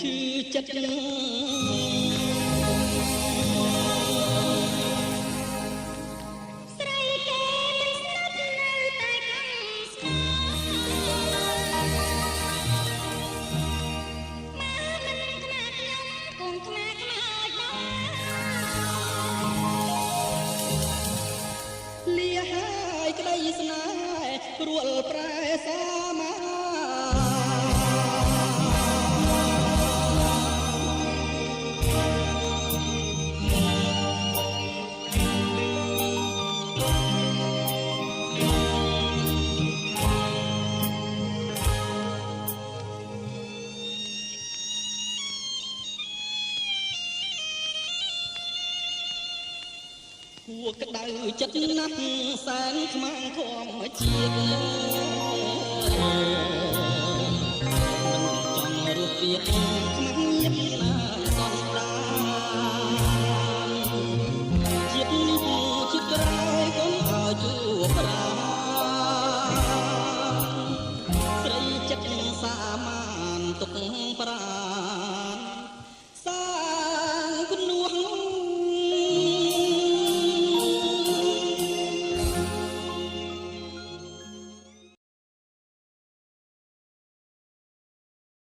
ឈឺចិត្តស្រីគេមិនស្ដាប់នៅតែខំស្គាល់មកមិនខ្មាស់ខ្ញុំគង់ខ្មាស់ខ្មោចដល់លាហើយក្តីស្នេហ៍រួលប្រែសាមាពួកក្តៅចិត្តណាស់សែនខ្មាំងធម្មជាតិមិនចង់រស់ទៀត